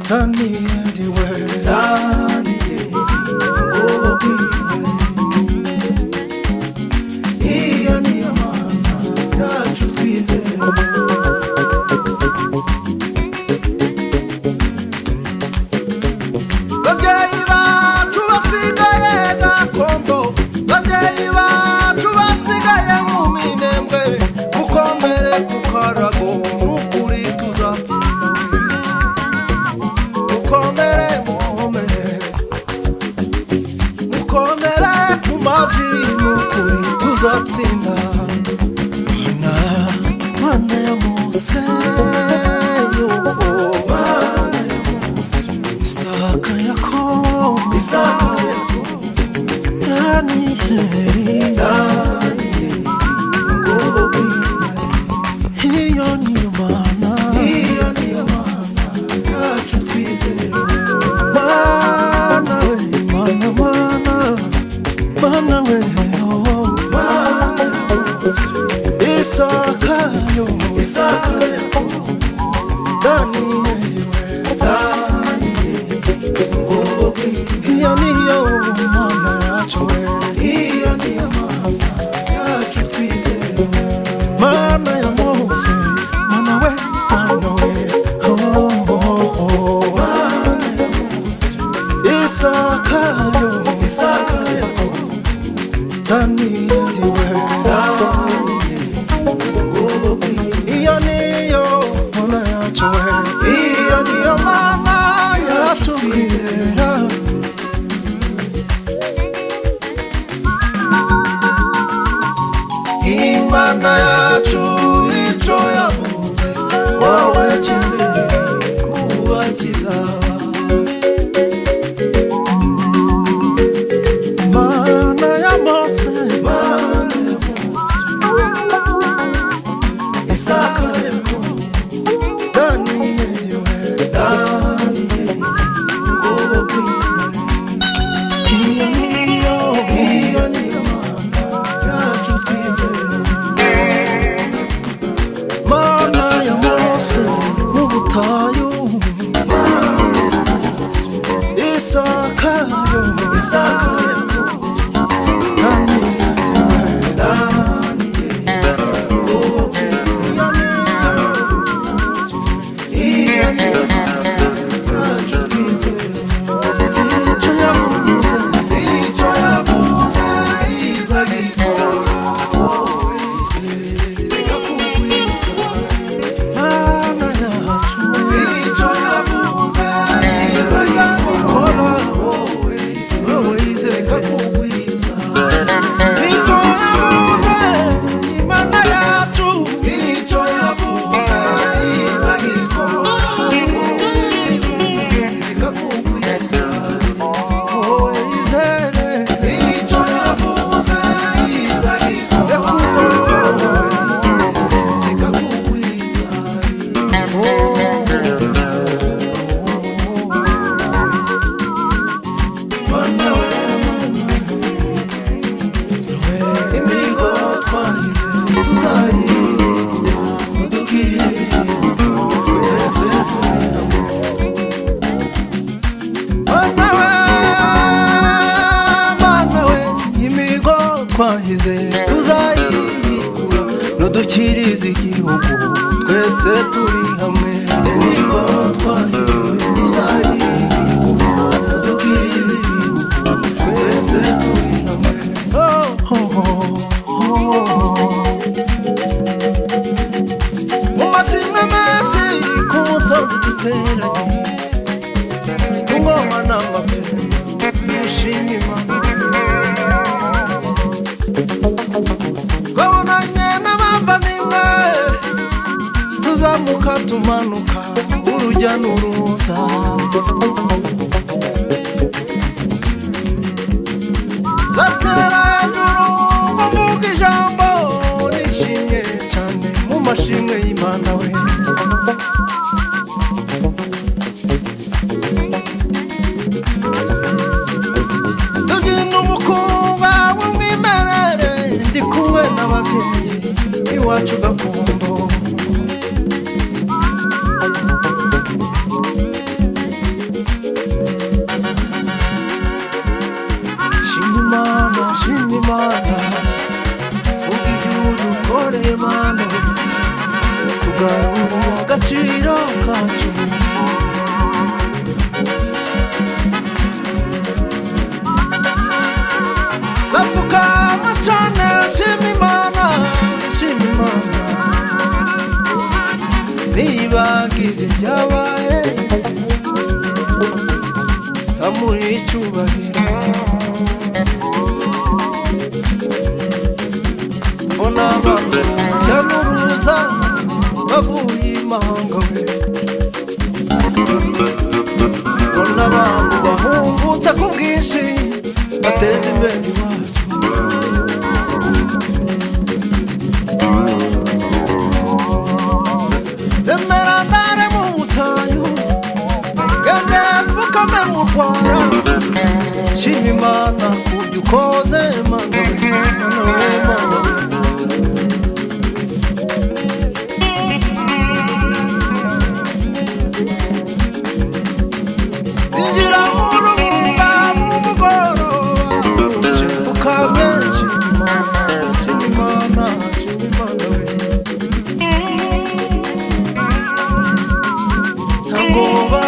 Daniel we Daniel iyo ni amana yacu twizeye babyeyi bacu basigaye gakondo babyeyi bacu basigaye mu minembwe mukomere kukarago n'ukuri tuzatsinda mukomere ku mavi n'ukuri tuzatsinda mana ya Mose Isaka Yakobo Daniel iyo niyo mana yacu twizeye mana we Isaka Daniel iyo niyo mana yacu iyo niyo mana yacu twizeye mana ya Mose mana we Isaka Daniel we iyo niyo mana yacu iyo niyo mana yacu twizera Imana yacu ico yavuze wowe kizere kuba kizaba mana ya Mose Isaka Daniel iyo niyo mana yacu twizeye mana ya Mose mu butayu Isaka twahize tuzayikura n'udukiriza igihugu twese turi hamwe imigo twahize tuzayikura n'udukiriza igihugu twese turi hamwe mu mashimwe menshi ku musozi duteranye ingoma n'amapera dushima Imana twabonanye n'abavandimwe tuzamuka tumanuka urujya n'uruza gatera hejuru bavuga ijambo nishimye cyane mu mashimwe y'Imana we tubyina umukobwa w'umwimerere ndi kumwe n'ababyeyi iwacu gakondo urabizi byabaye zamuha icyubahiro mbona abantu cyanuruza bavuye imahanga we mbona abantu bahungutse ku bwinshi bateza imbere iwacu zemera ndare mu butayu gende mfukame mu Rwanda shima Imana kubyo ukoze Mana we Mana we Mana we injira mu rumba mu mugoroba mfukame shima Imana we ntagoba